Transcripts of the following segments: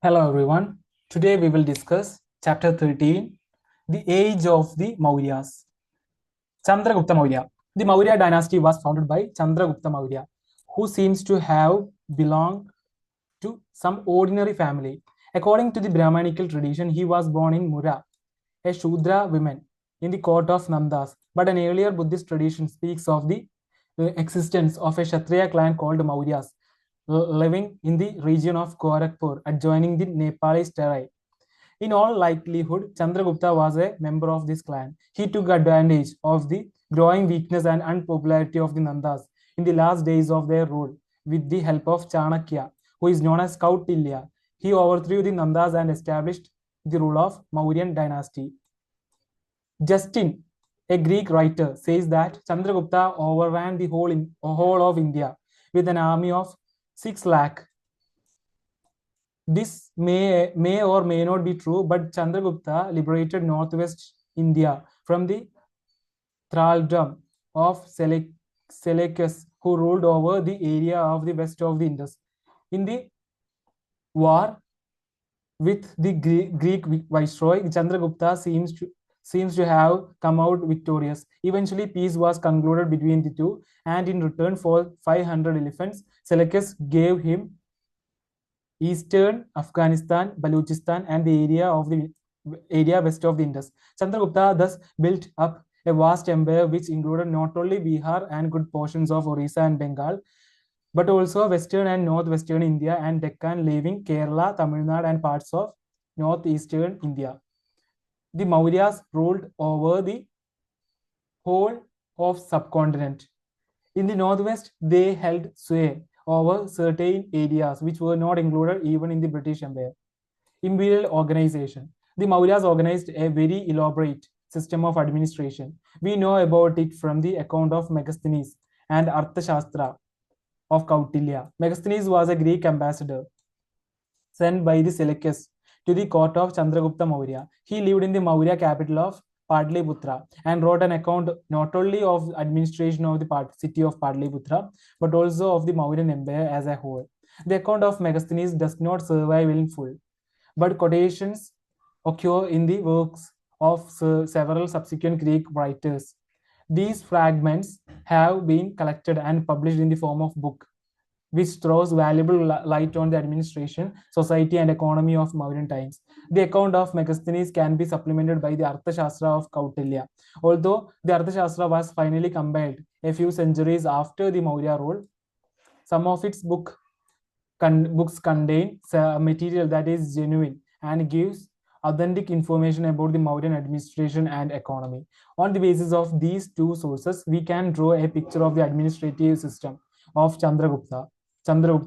Hello everyone. Today we will discuss chapter 13, the age of the Mauryas. Chandragupta Maurya. The Maurya dynasty was founded by Chandragupta Maurya, who seems to have belonged to some ordinary family. According to the Brahmanical tradition, he was born in Mura, a Shudra woman, in the court of Nandas. But an earlier Buddhist tradition speaks of the existence of a Kshatriya clan called Mauryas, living in the region of Gorakhpur, adjoining the Nepalese terrain. In all likelihood, Chandragupta was a member of this clan. He took advantage of the growing weakness and unpopularity of the Nandas in the last days of their rule with the help of Chanakya, who is known as Kautilya. He overthrew the Nandas and established the rule of Mauryan dynasty. Justin, a Greek writer, says that Chandragupta overran the whole of India with an army of 6 lakh. This may or may not be true, but Chandragupta liberated northwest India from the thraldom of Seleucus, who ruled over the area of the west of the Indus. In the war with the Greek viceroy, Chandragupta seems to have come out victorious. Eventually, peace was concluded between the two, and in return for 500 elephants, Seleucus gave him eastern Afghanistan, Baluchistan, and the area west of the Indus. Chandragupta thus built up a vast empire which included not only Bihar and good portions of Orissa and Bengal, but also western and northwestern India and Deccan, leaving Kerala, Tamil Nadu, and parts of northeastern India. The Mauryas ruled over the whole of subcontinent. In the northwest, they held sway over certain areas which were not included even in the British Empire. Imperial organization. The Mauryas organized a very elaborate system of administration. We know about it from the account of Megasthenes and Arthashastra of Kautilya. Megasthenes was a Greek ambassador sent by the Seleucus to the court of Chandragupta Maurya. He lived in the Maurya capital of Patliputra and wrote an account not only of administration of the city of Patliputra, but also of the Mauryan Empire as a whole. The account of Megasthenes does not survive in full, but quotations occur in the works of several subsequent Greek writers. These fragments have been collected and published in the form of book, which throws valuable light on the administration, society, and economy of Mauryan times. The account of Megasthenes can be supplemented by the Arthashastra of Kautilya. Although the Arthashastra was finally compiled a few centuries after the Maurya rule, some of its books contain material that is genuine and gives authentic information about the Mauryan administration and economy. On the basis of these two sources, we can draw a picture of the administrative system of Chandragupta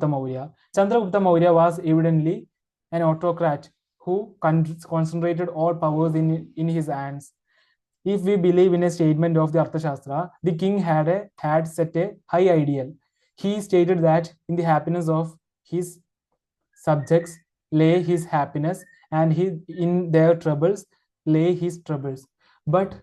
Maurya. Chandragupta Maurya was evidently an autocrat who concentrated all powers in his hands. If we believe in a statement of the Arthashastra, the king had set a high ideal. He stated that in the happiness of his subjects lay his happiness, and in their troubles lay his troubles. But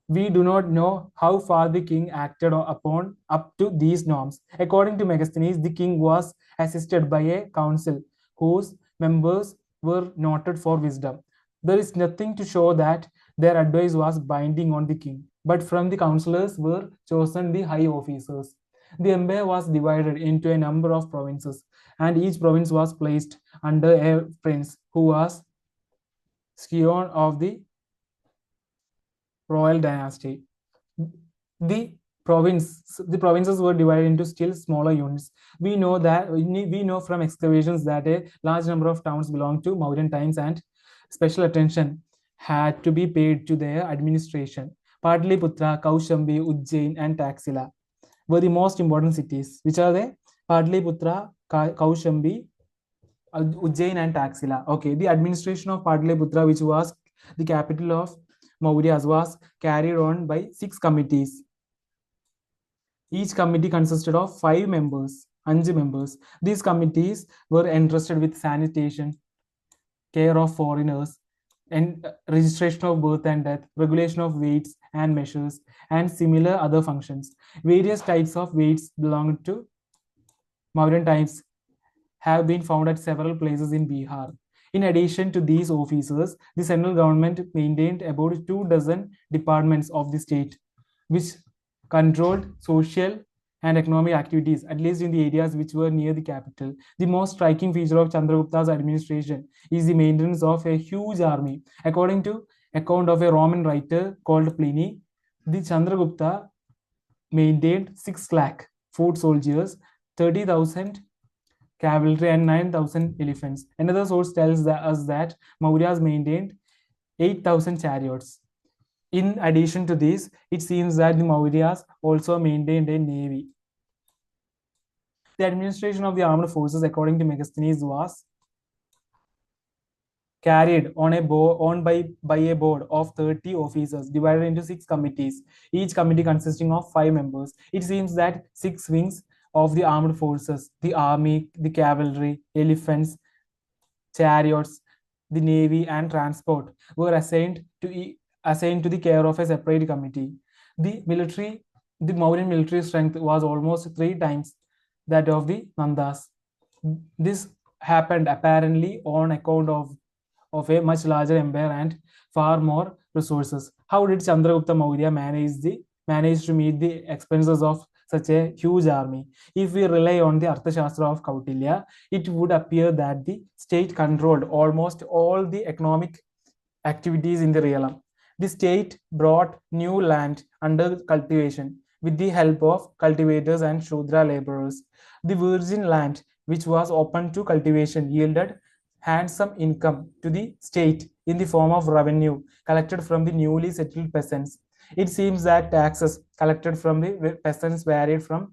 we do not know how far the king acted upon up to these norms. According to Megasthenes, the king was assisted by a council whose members were noted for wisdom. There is nothing to show that their advice was binding on the king, but from the councillors were chosen the high officers. The empire was divided into a number of provinces, and each province was placed under a prince who was scion of the royal dynasty. The provinces were divided into still smaller units. We know from excavations that a large number of towns belonged to Mauryan times, and special attention had to be paid to their administration. Patliputra, Kaushambi, Ujjain, and Taxila were the most important cities. Which are they? Patliputra, Kaushambi, Ujjain, and Taxila. Okay, the administration of Patliputra, which was the capital of Mauryas, was carried on by 6 committees. Each committee consisted of 5 members. These committees were entrusted with sanitation, care of foreigners, and registration of birth and death, regulation of weights and measures, and similar other functions. Various types of weights belonging to Mauryan times have been found at several places in Bihar. In addition to these officers, the central government maintained about 2 dozen departments of the state, which controlled social and economic activities, at least in the areas which were near the capital. The most striking feature of Chandragupta's administration is the maintenance of a huge army. According to account of a Roman writer called Pliny, the Chandragupta maintained 6 lakh foot soldiers, 30,000 cavalry, and 9,000 elephants. Another source tells us that Mauryas maintained 8,000 chariots. In addition to this, it seems that the Mauryas also maintained a navy. The administration of the armed forces, according to Megasthenes, was carried on by a board of 30 officers divided into 6 committees, each committee consisting of 5 members. It seems that 6 wings of the armed forces, the army, the cavalry, elephants, chariots, the navy, and transport, were assigned to the care of a separate committee. The Mauryan military strength was almost 3 times that of the Nandas. This happened apparently on account of a much larger empire and far more resources. How did Chandragupta Maurya manage to meet the expenses of such a huge army? If we rely on the Arthashastra of Kautilya, it would appear that the state controlled almost all the economic activities in the realm. The state brought new land under cultivation with the help of cultivators and Shudra laborers. The virgin land, which was open to cultivation, yielded handsome income to the state in the form of revenue collected from the newly settled peasants. It seems that taxes collected from the peasants varied from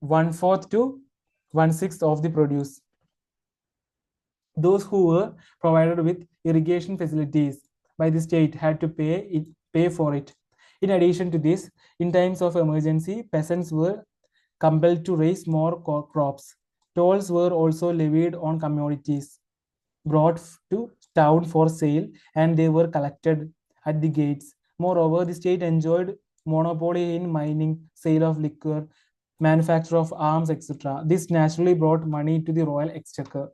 1/4 to 1/6 of the produce. Those who were provided with irrigation facilities by the state had to pay for it. In addition to this, in times of emergency, peasants were compelled to raise more crops. Tolls were also levied on commodities brought to town for sale, and they were collected at the gates. Moreover, the state enjoyed monopoly in mining, sale of liquor, manufacture of arms, etc. This naturally brought money to the royal exchequer.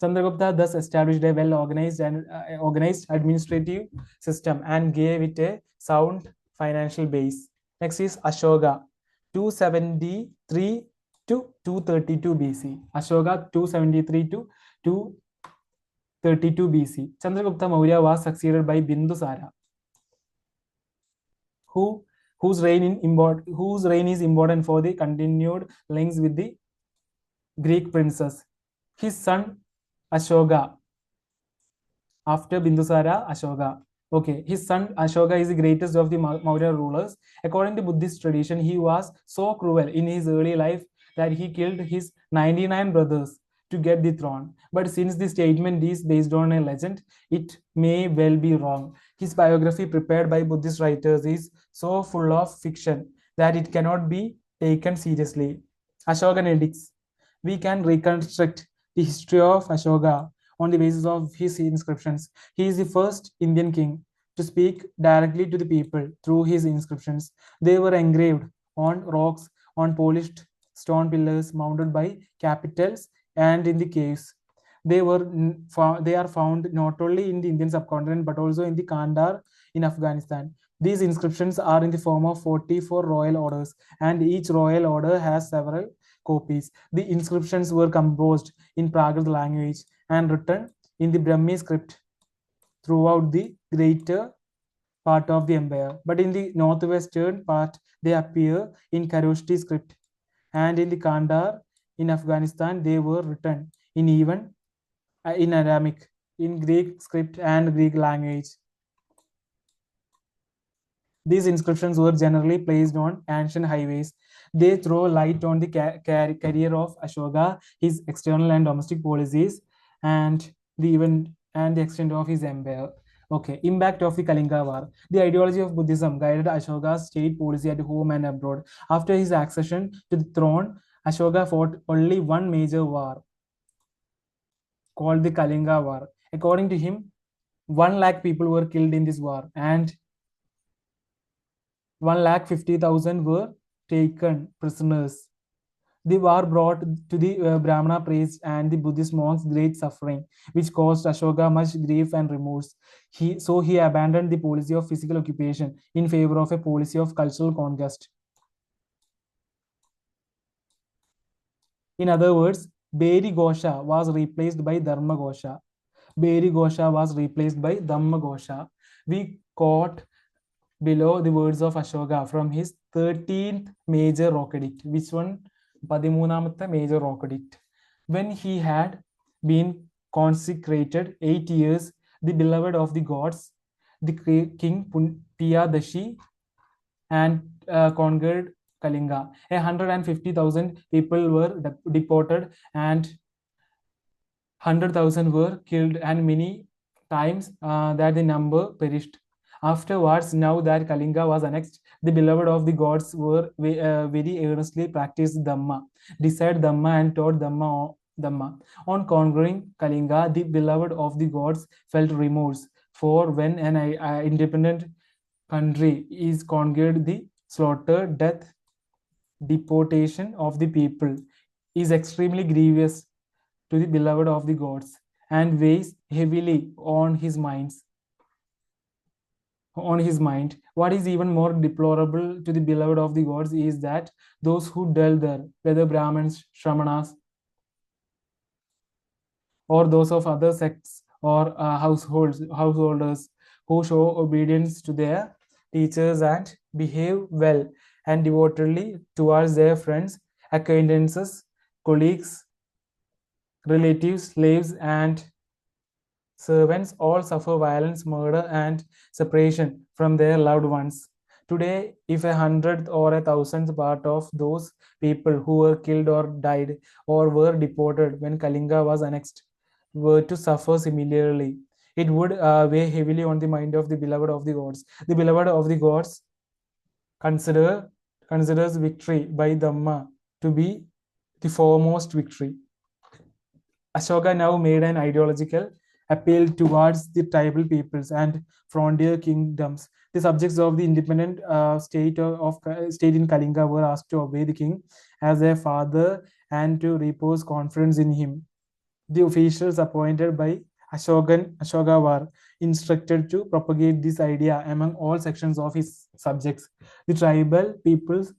Chandragupta thus established a well-organized and organized administrative system and gave it a sound financial base. Next is Ashoka, 273 to 232 BC. Ashoka 273 to 232 BC. Chandragupta Maurya was succeeded by Bindusara, whose reign is important for the continued links with the Greek princes. His son Ashoka, after Bindusara, Ashoka. Okay, his son Ashoka is the greatest of the Maurya rulers. According to Buddhist tradition, he was so cruel in his early life that he killed his 99 brothers to get the throne. But since the statement is based on a legend, it may well be wrong. His biography prepared by Buddhist writers is so full of fiction that it cannot be taken seriously. Ashokan edicts. We can reconstruct the history of Ashoka on the basis of his inscriptions. He is the first Indian king to speak directly to the people through his inscriptions. They were engraved on rocks, on polished stone pillars mounted by capitals, and in the caves. They are found not only in the Indian subcontinent but also in the Kandahar in Afghanistan. These inscriptions are in the form of 44 royal orders, and each royal order has several copies. The inscriptions were composed in Prakrit language and written in the Brahmi script throughout the greater part of the empire. But in the northwestern part, they appear in Kharoshti script, and in the Kandahar in Afghanistan, they were written in Aramaic, in Greek script and Greek language. These inscriptions were generally placed on ancient highways. They throw light on the career of Ashoka, his external and domestic policies, and the extent of his empire. Okay, impact of the Kalinga War. The ideology of Buddhism guided Ashoka's state policy at home and abroad. After his accession to the throne, Ashoka fought only one major war called the Kalinga War. According to him, 1 lakh people were killed in this war, and 1,50,000 were taken prisoners. The war brought to the Brahmana priests and the Buddhist monks great suffering, which caused Ashoka much grief and remorse. So he abandoned the policy of physical occupation in favor of a policy of cultural conquest. In other words, Beri Gosha was replaced by Dharma Gosha. Beri Gosha was replaced by Dhamma Gosha. We quote below the words of Ashoka from his 13th major rocket edict. Which one? Padimunamata major rocket edict. When he had been consecrated 8 years, the beloved of the gods, the king Piyadashi, and conquered Kalinga. 150,000 people were deported and 100,000 were killed, and many times that the number perished. Afterwards, now that Kalinga was annexed, the beloved of the gods were very earnestly practiced Dhamma, desired Dhamma, and taught Dhamma. On conquering Kalinga, the beloved of the gods felt remorse, for when an independent country is conquered, the slaughter, death, deportation of the people is extremely grievous to the beloved of the gods and weighs heavily on his mind. What is even more deplorable to the beloved of the gods is that those who dwell there, whether Brahmins, Shramanas, or those of other sects or householders who show obedience to their teachers and behave well and devotedly towards their friends, acquaintances, colleagues, relatives, slaves, and servants all suffer violence, murder, and separation from their loved ones. Today, if a hundredth or a thousandth part of those people who were killed or died or were deported when Kalinga was annexed were to suffer similarly, it would weigh heavily on the mind of the beloved of the gods. The beloved of the gods consider considers victory by Dhamma to be the foremost victory. Ashoka now made an ideological appeal towards the tribal peoples and frontier kingdoms. The subjects of the independent state in Kalinga were asked to obey the king as their father and to repose confidence in him. The officials appointed by Ashoka were instructed to propagate this idea among all sections of his subjects. The tribal peoples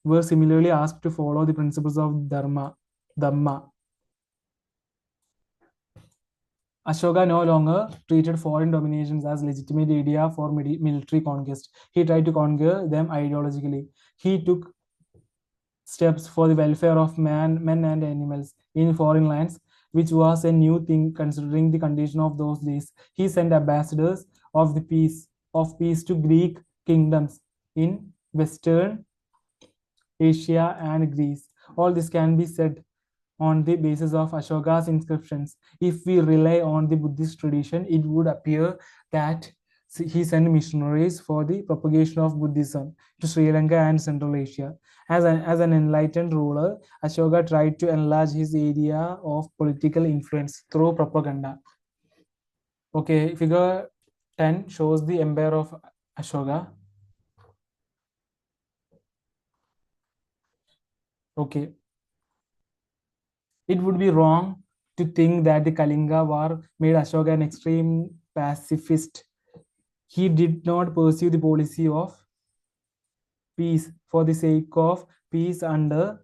were similarly asked to follow the principles of Dhamma. Ashoka no longer treated foreign dominations as legitimate idea for military conquest. He tried to conquer them ideologically. He took steps for the welfare of men and animals in foreign lands, which was a new thing considering the condition of those days. He sent ambassadors of peace to Greek kingdoms in Western Asia and Greece. All this can be said on the basis of Ashoka's inscriptions. If we rely on the Buddhist tradition, it would appear that he sent missionaries for the propagation of Buddhism to Sri Lanka and Central Asia. As an enlightened ruler, Ashoka tried to enlarge his area of political influence through propaganda. Okay, figure 10 shows the empire of Ashoka. Okay, it would be wrong to think that the Kalinga War made Ashoka an extreme pacifist. He did not pursue the policy of peace for the sake of peace under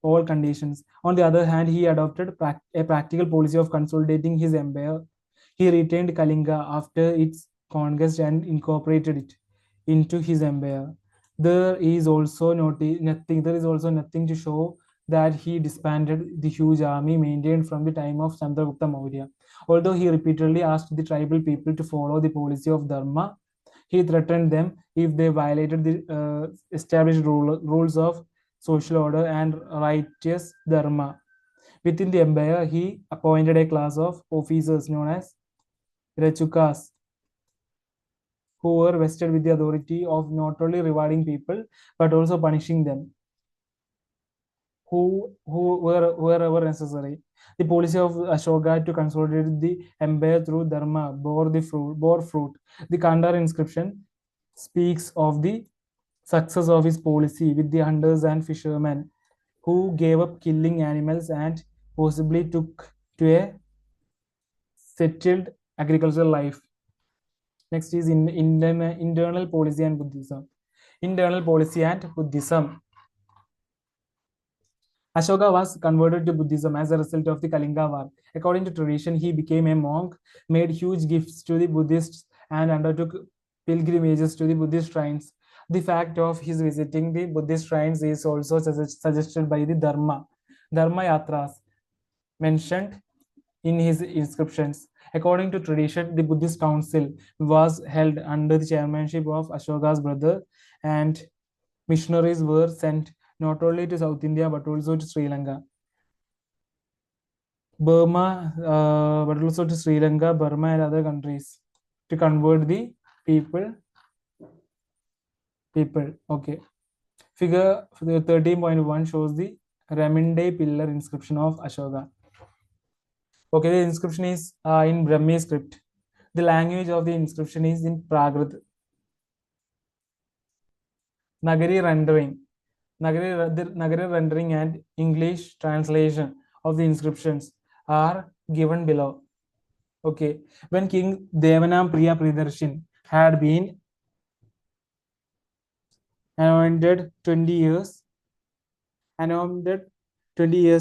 all conditions. On the other hand, he adopted a practical policy of consolidating his empire. He retained Kalinga after its conquest and incorporated it into his empire. There is also nothing to show that he disbanded the huge army maintained from the time of Chandragupta Maurya. Although he repeatedly asked the tribal people to follow the policy of Dharma, he threatened them if they violated the established rules of social order and righteous Dharma. Within the empire, he appointed a class of officers known as Rachukas, who were vested with the authority of not only rewarding people but also punishing them who were wherever necessary. The policy of Ashoka to consolidate the empire through Dharma bore fruit. The Kandar inscription speaks of the success of his policy with the hunters and fishermen who gave up killing animals and possibly took to a settled agricultural life. Next is internal policy and Buddhism. Internal policy and Buddhism. Ashoka was converted to Buddhism as a result of the Kalinga War. According to tradition, he became a monk, made huge gifts to the Buddhists, and undertook pilgrimages to the Buddhist shrines. The fact of his visiting the Buddhist shrines is also suggested by the Dharma Yatras mentioned in his inscriptions. According to tradition, the Buddhist council was held under the chairmanship of Ashoka's brother, and missionaries were sent not only to South India but also to Sri Lanka, Burma, but also to Sri Lanka, Burma, and other countries to convert the people. Okay. Figure 13.1 shows the Raminde pillar inscription of Ashoka. Okay, the inscription is in Brahmi script. The language of the inscription is in Prakrit. Nagari rendering. Nagari rendering and English translation of the inscriptions are given below. Okay, when King Devanam Priya Pridarshan had been anointed 20 years,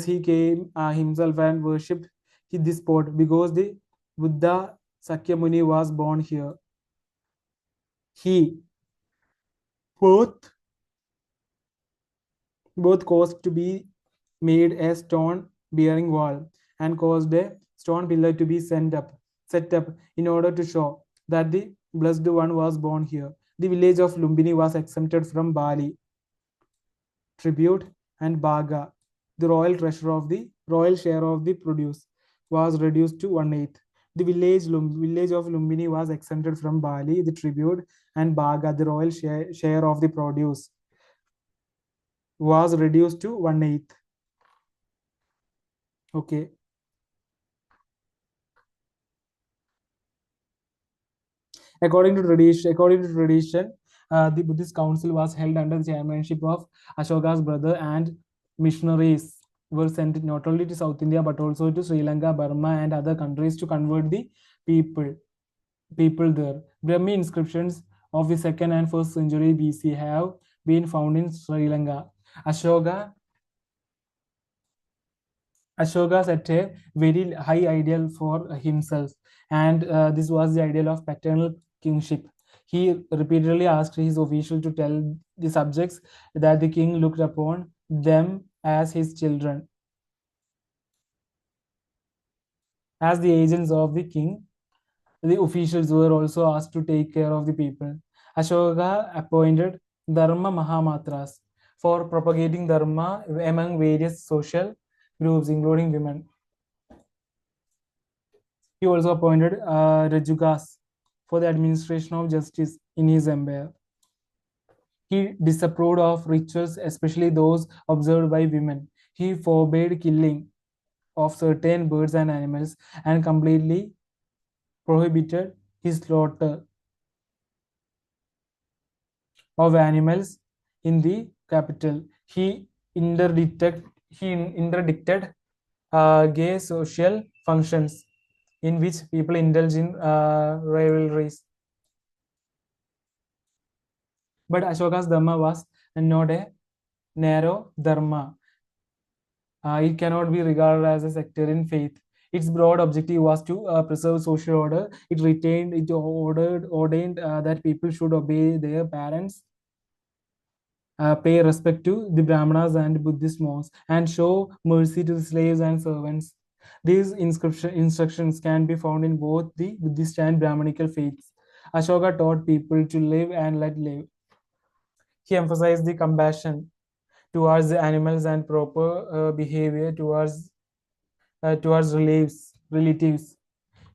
he came himself and worshipped this spot because the Buddha Sakyamuni was born here. He both caused to be made a stone bearing wall and caused a stone pillar to be set up in order to show that the blessed one was born here. The village of Lumbini was exempted from Bali tribute and Baga. The royal share of the produce was reduced to 1/8. The village of Lumbini was exempted from Bali, the tribute, and Baga, the royal share of the produce, was reduced to 1/8. Okay. According to tradition, the Buddhist council was held under the chairmanship of Ashoka's brother, and missionaries were sent not only to South India but also to Sri Lanka, Burma, and other countries to convert the people there. Brahmi inscriptions of the 2nd and 1st century BC have been found in Sri Lanka. Ashoka set a very high ideal for himself, and this was the ideal of paternal kingship. He repeatedly asked his official to tell the subjects that the king looked upon them as his children. As the agents of the king, the officials were also asked to take care of the people. Ashoka appointed Dharma Mahamatras for propagating Dharma among various social groups, including women. He also appointed Rajugas for the administration of justice in his empire. He disapproved of rituals, especially those observed by women. He forbade killing of certain birds and animals and completely prohibited his slaughter of animals in the capital. He interdicted gay social functions in which people indulge in rivalries. But Ashoka's Dharma was not a narrow Dharma. It cannot be regarded as a sectarian faith. Its broad objective was to preserve social order. Ordained that people should obey their parents, pay respect to the Brahmanas and Buddhist monks, and show mercy to the slaves and servants. These instructions can be found in both the Buddhist and Brahmanical faiths. Ashoka taught people to live and let live. He emphasized the compassion towards the animals and proper behavior towards relatives.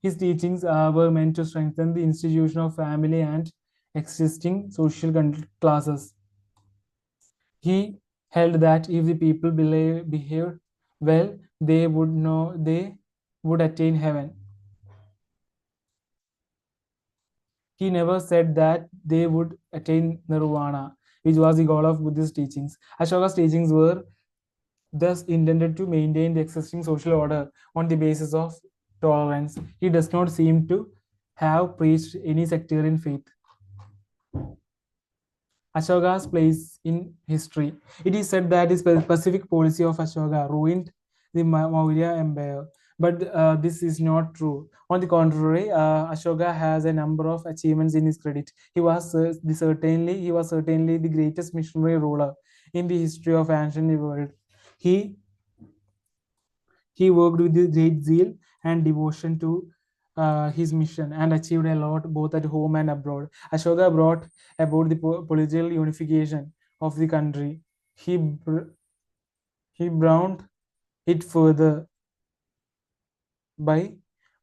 His teachings were meant to strengthen the institution of family and existing social classes. He held that if the people behaved well, they would attain heaven. He never said that they would attain nirvana, which was the goal of Buddhist teachings. Ashoka's teachings were thus intended to maintain the existing social order on the basis of tolerance. He does not seem to have preached any sectarian faith. Ashoka's place in history. It is said that the specific policy of Ashoka ruined the Maurya Empire, but this is not true. On the contrary, Ashoka has a number of achievements in his credit. He was certainly the greatest missionary ruler in the history of ancient world. He he worked with great zeal and devotion to his mission and achieved a lot both at home and abroad. Ashoka brought about the political unification of the country. He, he brought it further by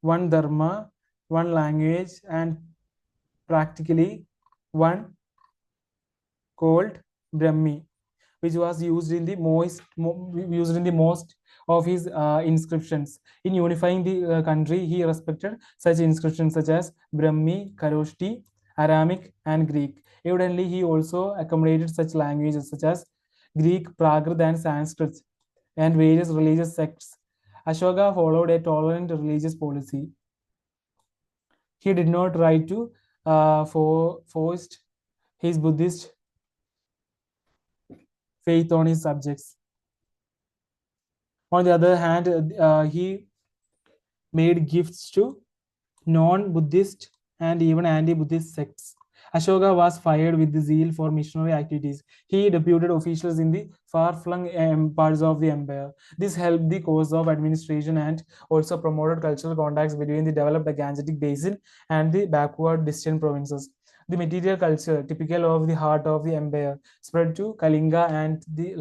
one dharma, one language, and practically one called Brahmi, which was used in the most of his inscriptions. In unifying the country, he respected such inscriptions such as Brahmi, Kharoshti, Aramic, and Greek. Evidently, he also accommodated such languages such as Greek, Prakrit, and Sanskrit, and various religious sects. Ashoka followed a tolerant religious policy. He did not try to force his Buddhist faith on his subjects. On the other hand, he made gifts to non-Buddhist and even anti-Buddhist sects. Ashoka was fired with the zeal for missionary activities. He deputed officials in the far-flung parts of the empire. This helped the cause of administration and also promoted cultural contacts between the developed Gangetic Basin and the backward distant provinces. The material culture, typical of the heart of the empire, spread to Kalinga and the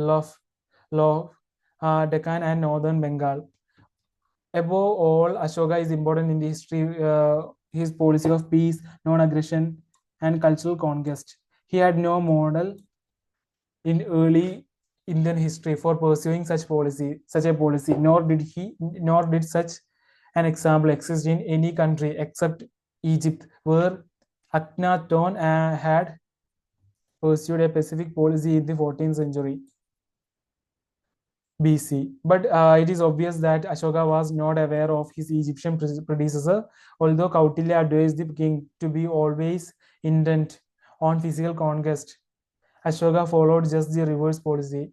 Deccan and northern Bengal. Above all, Ashoka is important in the history, his policy of peace, non-aggression, and cultural conquest. He had no model in early Indian history for pursuing such a policy, nor did such an example exist in any country except Egypt, where Akhenaton had pursued a specific policy in the 14th century. BC. But it is obvious that Ashoka was not aware of his Egyptian predecessor, although Kautilya advised the king to be always intent on physical conquest. Ashoka followed just the reverse policy.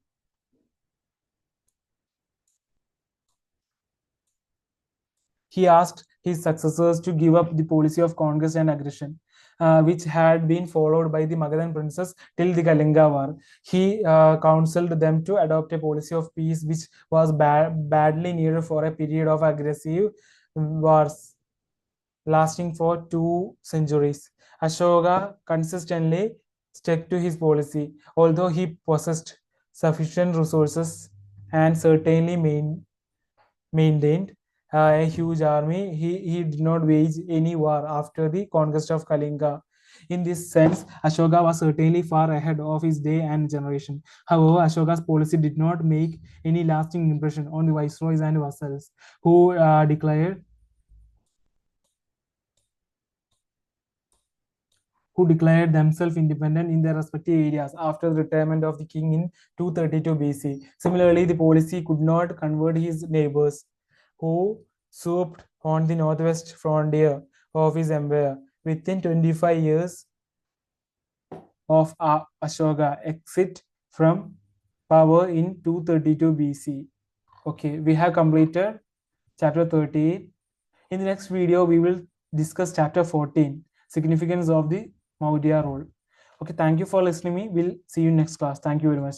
He asked his successors to give up the policy of conquest and aggression, which had been followed by the Magadhan princes till the Kalinga war. He counseled them to adopt a policy of peace, which was badly needed for a period of aggressive wars lasting for 2 centuries. Ashoka consistently stuck to his policy, although he possessed sufficient resources and certainly maintained a huge army. He did not wage any war after the conquest of Kalinga. In this sense, Ashoka was certainly far ahead of his day and generation. However, Ashoka's policy did not make any lasting impression on the viceroys and vassals who declared themselves independent in their respective areas after the retirement of the king in 232 BC. Similarly, the policy could not convert his neighbors, who swooped on the northwest frontier of his empire. Within 25 years of Ashoka exit from power in 232 BC. Okay, we have completed chapter 13. In the next video, we will discuss chapter 14, significance of the Maurya role. Okay, thank you for listening me. We'll see you next class. Thank you very much.